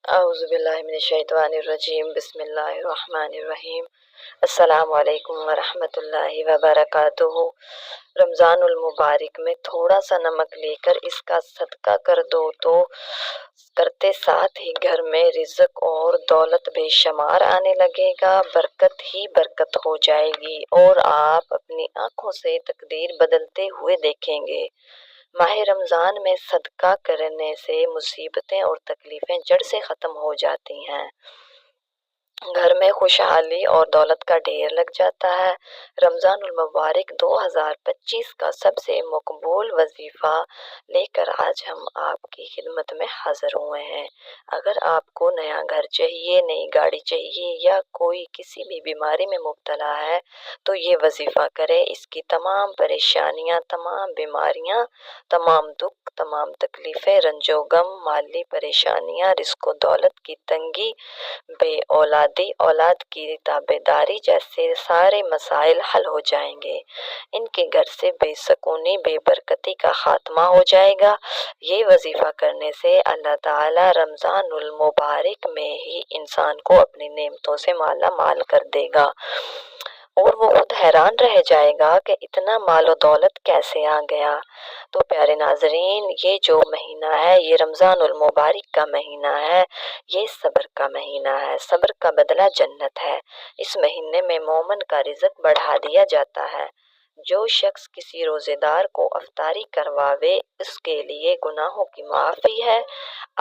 اعوذ باللہ من الشیطان الرجیم، بسم اللہ الرحمن الرحیم۔ السلام علیکم ورحمۃ اللہ وبرکاتہ۔ رمضان المبارک میں تھوڑا سا نمک لے کر اس کا صدقہ کر دو تو کرتے ساتھ ہی گھر میں رزق اور دولت بے شمار آنے لگے گا، برکت ہی برکت ہو جائے گی اور آپ اپنی آنکھوں سے تقدیر بدلتے ہوئے دیکھیں گے۔ ماہ رمضان میں صدقہ کرنے سے مصیبتیں اور تکلیفیں جڑ سے ختم ہو جاتی ہیں، گھر میں خوشحالی اور دولت کا ڈھیر لگ جاتا ہے۔ رمضان المبارک 2025 کا سب سے مقبول وظیفہ لے کر آج ہم آپ کی خدمت میں حاضر ہوئے ہیں۔ اگر آپ کو نیا گھر چاہیے، نئی گاڑی چاہیے یا کوئی کسی بھی بیماری میں مبتلا ہے تو یہ وظیفہ کرے۔ اس کی تمام پریشانیاں، تمام بیماریاں، تمام دکھ، تمام تکلیفیں، رنج و غم، مالی پریشانیاں، رزق و دولت کی تنگی، بے اولادی، اولاد کی تابع داری جیسے سارے مسائل حل ہو جائیں گے۔ ان کے گھر سے بے سکونی، بے برکتی کا خاتمہ ہو جائے گا۔ یہ وظیفہ کرنے سے اللہ تعالی رمضان المبارک میں ہی انسان کو اپنی نعمتوں سے مالا مال کر دے گا اور وہ خود حیران رہ جائے گا کہ اتنا مال و دولت کیسے آ گیا۔ تو پیارے ناظرین، یہ جو مہینہ ہے یہ رمضان المبارک کا مہینہ ہے، یہ صبر کا مہینہ ہے، صبر کا بدلہ جنت ہے۔ اس مہینے میں مومن کا رزق بڑھا دیا جاتا ہے۔ جو شخص کسی روزے دار کو افطاری کرواوے اس کے لیے گناہوں کی معافی ہے،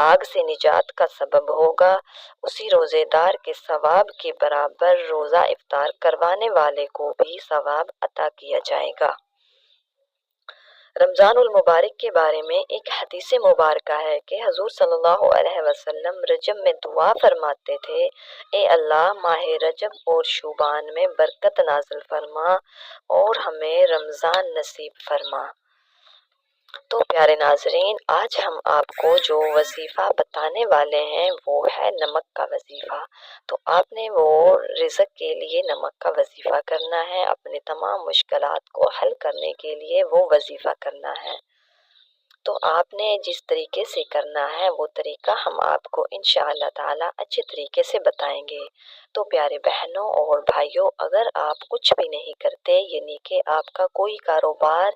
آگ سے نجات کا سبب ہوگا۔ اسی روزے دار کے ثواب کے برابر روزہ افطار کروانے والے کو بھی ثواب عطا کیا جائے گا۔ رمضان المبارک کے بارے میں ایک حدیث مبارکہ ہے کہ حضور صلی اللہ علیہ وسلم رجب میں دعا فرماتے تھے، اے اللہ ماہ رجب اور شعبان میں برکت نازل فرما اور ہمیں رمضان نصیب فرما۔ تو پیارے ناظرین، آج ہم آپ کو جو وظیفہ بتانے والے ہیں وہ ہے نمک کا وظیفہ۔ تو آپ نے وہ رزق کے لیے نمک کا وظیفہ کرنا ہے، اپنے تمام مشکلات کو حل کرنے کے لیے وہ وظیفہ کرنا ہے۔ تو آپ نے جس طریقے سے کرنا ہے وہ طریقہ ہم آپ کو انشاءاللہ تعالی اچھے طریقے سے بتائیں گے۔ تو پیارے بہنوں اور بھائیوں، اگر آپ کچھ بھی نہیں کرتے، یعنی کہ آپ کا کوئی کاروبار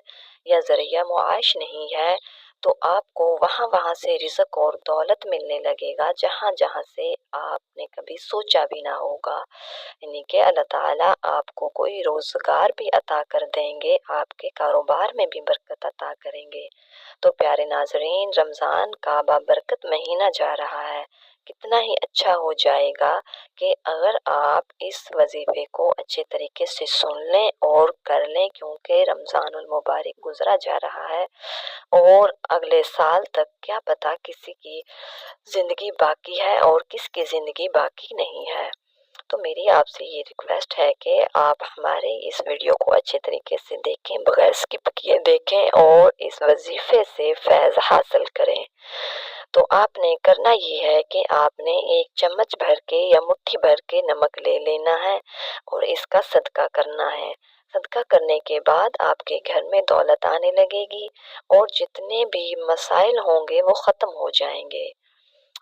یا ذریعہ معاش نہیں ہے، تو آپ کو وہاں سے رزق اور دولت ملنے لگے گا جہاں جہاں سے آپ نے کبھی سوچا بھی نہ ہوگا۔ یعنی کہ اللہ تعالیٰ آپ کو کوئی روزگار بھی عطا کر دیں گے، آپ کے کاروبار میں بھی برکت عطا کریں گے۔ تو پیارے ناظرین، رمضان کا بابرکت مہینہ جا رہا ہے، کتنا ہی اچھا ہو جائے گا کہ اگر آپ اس وظیفے کو اچھے طریقے سے سن لیں اور کر لیں، کیونکہ رمضان المبارک گزرا جا رہا ہے اور اگلے سال تک کیا پتا کسی کی زندگی باقی ہے اور کس کی زندگی باقی نہیں ہے۔ تو میری آپ سے یہ ریکویسٹ ہے کہ آپ ہمارے اس ویڈیو کو اچھے طریقے سے دیکھیں، بغیر سکپ کیے دیکھیں اور اس وظیفے سے فیض حاصل کریں۔ تو آپ نے کرنا یہ ہے کہ آپ نے ایک چمچ بھر کے یا مٹھی بھر کے نمک لے لینا ہے اور اس کا صدقہ کرنا ہے۔ صدقہ کرنے کے بعد آپ کے گھر میں دولت آنے لگے گی اور جتنے بھی مسائل ہوں گے وہ ختم ہو جائیں گے۔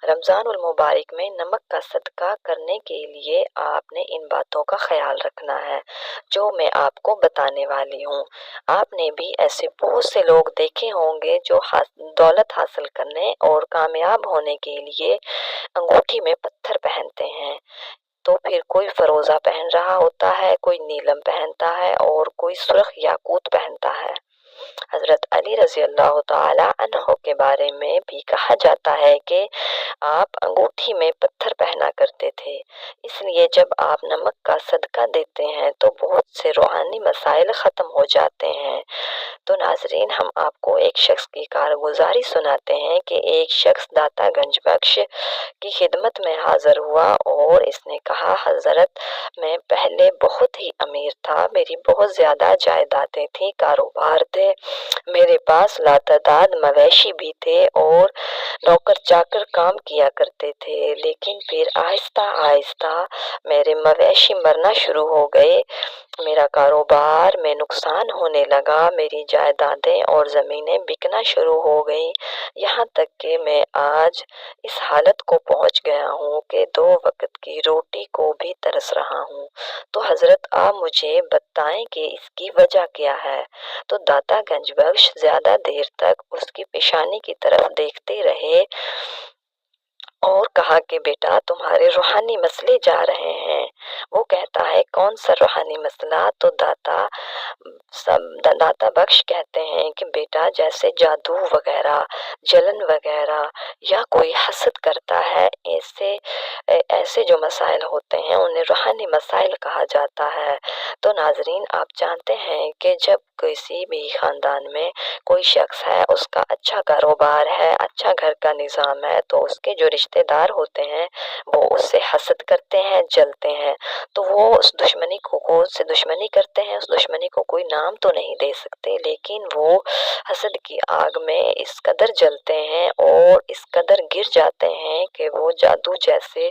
رمضان المبارک میں نمک کا صدقہ کرنے کے لیے آپ نے ان باتوں کا خیال رکھنا ہے جو میں آپ کو بتانے والی ہوں۔ آپ نے بھی ایسے بہت سے لوگ دیکھے ہوں گے جو دولت حاصل کرنے اور کامیاب ہونے کے لیے انگوٹھی میں پتھر پہنتے ہیں۔ تو پھر کوئی فروزہ پہن رہا ہوتا ہے، کوئی نیلم پہنتا ہے اور کوئی سرخ یاقوت پہنتا ہے۔ حضرت علی رضی اللہ تعالی عنہ کے بارے میں بھی کہا جاتا ہے کہ آپ انگوٹھی میں پتھر پہنا کرتے تھے۔ اس لیے جب آپ نمک کا صدقہ دیتے ہیں تو بہت سے روحانی مسائل ختم ہو جاتے ہیں۔ تو ناظرین، ہم آپ کو ایک شخص کی کارگزاری سناتے ہیں کہ ایک شخص داتا گنج بخش کی خدمت میں حاضر ہوا اور اس نے کہا، حضرت میں پہلے بہت ہی امیر تھا، میری بہت زیادہ جائیدادیں تھیں، کاروبار تھے، میرے پاس لاتعداد مویشی بھی تھے اور نوکر چاکر کام کیا کرتے تھے، لیکن پھر آہستہ آہستہ میرے مویشی مرنا شروع ہو گئے، میرا کاروبار میں نقصان ہونے لگا، میری جائیدادیں اور زمینیں بکنا شروع ہو گئیں، یہاں تک کہ میں آج اس حالت کو پہنچ گیا ہوں کہ 2 وقت کی روٹی کو بھی ترس رہا ہوں، تو حضرت آپ مجھے بتائیں کہ اس کی وجہ کیا ہے؟ تو داتا گنج بخش زیادہ دیر تک اس کی پیشانی کی طرف دیکھتے رہے اور کہا کہ بیٹا تمہارے روحانی مسئلے جا رہے ہیں۔ وہ کہتا ہے کون سا روحانی مسئلہ؟ تو داتا بخش کہتے ہیں کہ بیٹا جیسے جادو وغیرہ، جلن وغیرہ یا کوئی حسد کرتا ہے، ایسے جو مسائل ہوتے ہیں انہیں روحانی مسائل کہا جاتا ہے۔ تو ناظرین آپ جانتے ہیں کہ جب کسی بھی خاندان میں کوئی شخص ہے، اس کا اچھا کاروبار ہے، اچھا گھر کا نظام ہے، تو اس کے جو رشتے دار ہوتے ہیں وہ اس سے حسد کرتے ہیں، جلتے ہیں، تو وہ اس دشمنی کو سے دشمنی کرتے ہیں۔ اس دشمنی کو کوئی نام تو نہیں دے سکتے، لیکن وہ حسد کی آگ میں اس قدر جلتے ہیں اور اس قدر گر جاتے ہیں کہ وہ جادو جیسے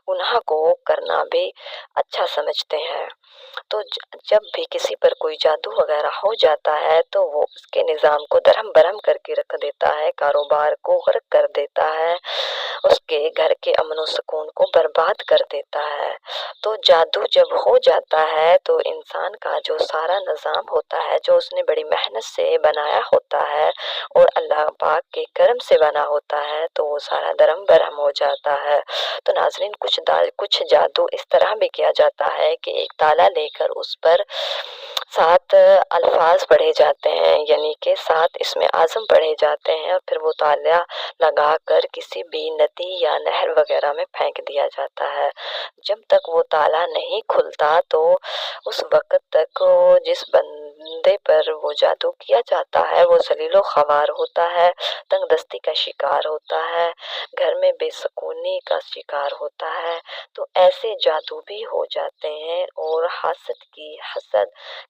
گناہ کو کرنا بھی اچھا سمجھتے ہیں۔ تو جب بھی کسی پر کوئی جادو وغیرہ ہو جاتا ہے تو وہ اس کے نظام کو درہم برہم کر کے رکھ دیتا ہے، کاروبار کو غرق کر دیتا ہے، اس کے گھر کے امن و سکون کو برباد کر دیتا ہے۔ تو جادو جب ہو جاتا ہے تو انسان کا جو سارا نظام ہوتا ہے، جو اس نے بڑی محنت سے بنایا ہوتا ہے اور اللہ پاک کے کرم سے بنا ہوتا ہے، تو وہ سارا درہم برہم ہو جاتا ہے۔ تو ناظرین کچھ جادو اس طرح بھی کیا جاتا ہے کہ ایک تالا لے کر اس پر 7 الفاظ پڑھے جاتے ہیں، یعنی کہ 7 اسم اعظم پڑھے جاتے ہیں، اور پھر وہ تالا لگا کر کسی بھی ندی یا نہر وغیرہ میں پھینک دیا جاتا ہے۔ جب تک وہ تالا نہیں کھلتا تو اس وقت تک جس بندے پر وہ جادو کیا جاتا ہے وہ ذلیل و خوار ہوتا ہے، تنگ دستی کا شکار ہوتا ہے، گھر میں بے سکونی کا شکار ہوتا ہے۔ تو ایسے جادو بھی ہو جاتے ہیں اور حسد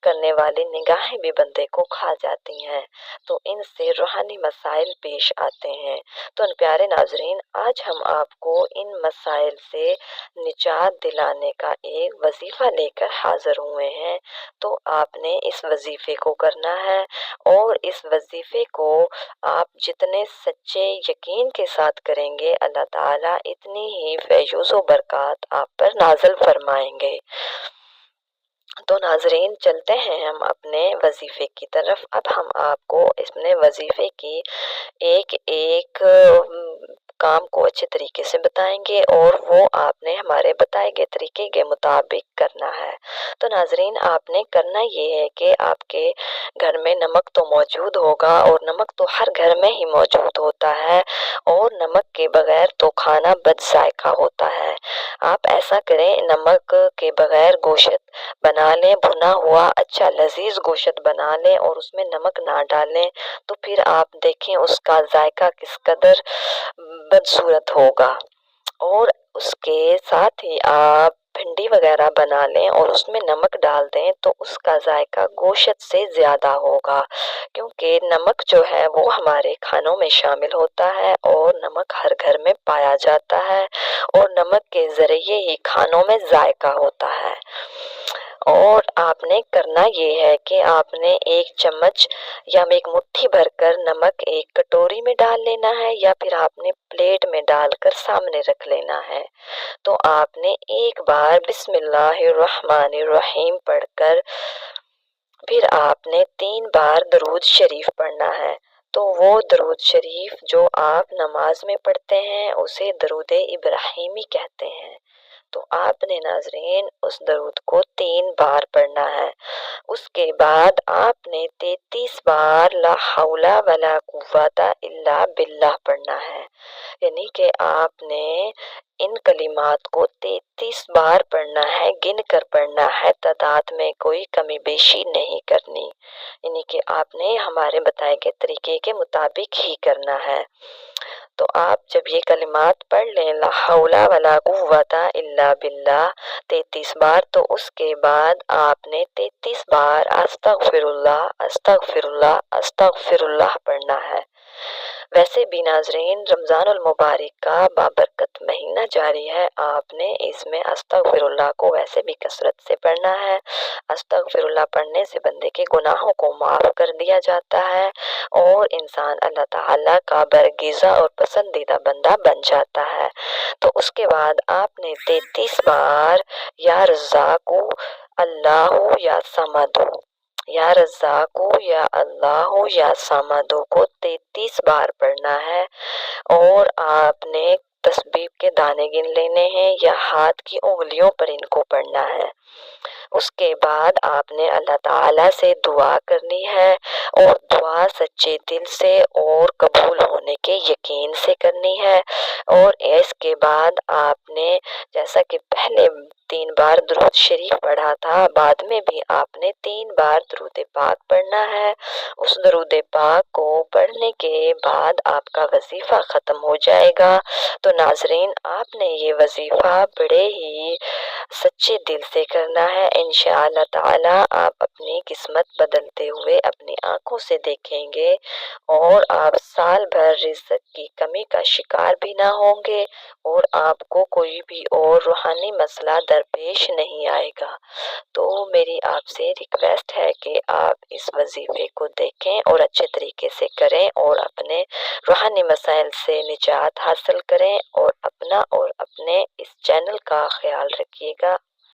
کرنے والی نگاہیں بھی بندے کو کھا جاتی ہیں، تو ان سے روحانی مسائل پیش آتے ہیں۔ تو پیارے ناظرین آج ہم آپ کو ان مسائل سے نجات دلانے کا ایک وظیفہ لے کر حاضر ہوئے ہیں، تو آپ نے اس وظیفے کو کرنا ہے، اور اس وظیفے کو آپ جتنے سچے یقین کے ساتھ کریں گے اللہ تعالیٰ اتنی ہی فیض و برکات آپ پر نازل فرمائیں گے۔ تو ناظرین چلتے ہیں ہم اپنے وظیفے کی طرف۔ اب ہم آپ کو اپنے وظیفے کی ایک ایک کام کو اچھے طریقے سے بتائیں گے اور وہ آپ نے ہمارے بتائے گئے طریقے کے مطابق کرنا ہے۔ تو ناظرین آپ نے کرنا یہ ہے کہ آپ کے گھر میں نمک تو موجود ہوگا، اور نمک تو ہر گھر میں ہی موجود ہوتا ہے، اور نمک کے بغیر تو کھانا بد ذائقہ ہوتا ہے۔ آپ ایسا کریں نمک کے بغیر گوشت بنا لیں، بھنا ہوا اچھا لذیذ گوشت بنا لیں اور اس میں نمک نہ ڈالیں، تو پھر آپ دیکھیں اس کا ذائقہ کس قدر بدصورت ہوگا۔ اور اس کے ساتھ ہی آپ بھنڈی وغیرہ بنا لیں اور اس میں نمک ڈال دیں تو اس کا ذائقہ گوشت سے زیادہ ہوگا، کیونکہ نمک جو ہے وہ ہمارے کھانوں میں شامل ہوتا ہے، اور نمک ہر گھر میں پایا جاتا ہے، اور نمک کے ذریعے ہی کھانوں میں ذائقہ ہوتا ہے۔ اور آپ نے کرنا یہ ہے کہ آپ نے 1 چمچ یا ایک مٹھی بھر کر نمک ایک کٹوری میں ڈال لینا ہے، یا پھر آپ نے پلیٹ میں ڈال کر سامنے رکھ لینا ہے۔ تو آپ نے ایک بار بسم اللہ الرحمن الرحیم پڑھ کر پھر آپ نے 3 بار درود شریف پڑھنا ہے۔ تو وہ درود شریف جو آپ نماز میں پڑھتے ہیں اسے درود ابراہیمی کہتے ہیں۔ تو آپ نے ناظرین اس درود کو 3 بار پڑھنا ہے۔ اس کے بعد آپ نے 33 بار لا حول ولا قوت الا باللہ پڑھنا ہے، یعنی کہ آپ نے ان کلمات کو 33 بار پڑھنا ہے، گن کر پڑھنا ہے، تعداد میں کوئی کمی بیشی نہیں کرنی، یعنی کہ آپ نے ہمارے بتائے گئے طریقے کے مطابق ہی کرنا ہے۔ تو آپ جب یہ کلمات پڑھ لیں لا حول ولا قوت الا باللہ 33 بار، تو اس کے بعد آپ نے 33 بار استغفر اللہ استغفر اللہ استغفر اللہ پڑھنا ہے، ویسے بھی ناظرین، رمضان المبارک کا بابرکت مہینہ جاری ہے۔ آپ نے اس میں استغفر اللہ کو ویسے بھی کثرت سے پڑھنا ہے۔ استغفر اللہ پڑھنے سے بندے کے گناہوں کو معاف کر دیا جاتا ہے اور انسان اللہ تعالیٰ کا برگزیدہ اور پسندیدہ بندہ بن جاتا ہے۔ تو اس کے بعد آپ نے 33 بار یا رزاقو اللہ یا سمدو، یا رزاقو یا اللہ یا سمدو کو 33 بار پڑھنا ہے، اور آپ نے تسبیح کے دانے گن لینے ہیں یا ہاتھ کی انگلیوں پر ان کو پڑھنا ہے۔ اس کے بعد آپ نے اللہ تعالیٰ سے دعا کرنی ہے، اور دعا سچے دل سے اور قبول ہونے کے یقین سے کرنی ہے۔ اور اس کے بعد آپ نے جیسا کہ پہلے 3 بار درود شریف پڑھا تھا، بعد میں بھی آپ نے 3 بار درود پاک پڑھنا ہے۔ اس درود پاک کو پڑھنے کے بعد آپ کا وظیفہ ختم ہو جائے گا۔ تو ناظرین، آپ نے یہ وظیفہ بڑے ہی سچے دل سے کرنا ہے۔ انشاءاللہ تعالی آپ اپنی قسمت بدلتے ہوئے اپنی آنکھوں سے دیکھیں گے، اور آپ سال بھر رزق کی کمی کا شکار بھی نہ ہوں گے، اور آپ کو کوئی بھی اور روحانی مسئلہ درپیش نہیں آئے گا۔ تو میری آپ سے ریکویسٹ ہے کہ آپ اس وظیفے کو دیکھیں اور اچھے طریقے سے کریں، اور اپنے روحانی مسائل سے نجات حاصل کریں، اور اپنا اور اپنے اس چینل کا خیال رکھیے گا۔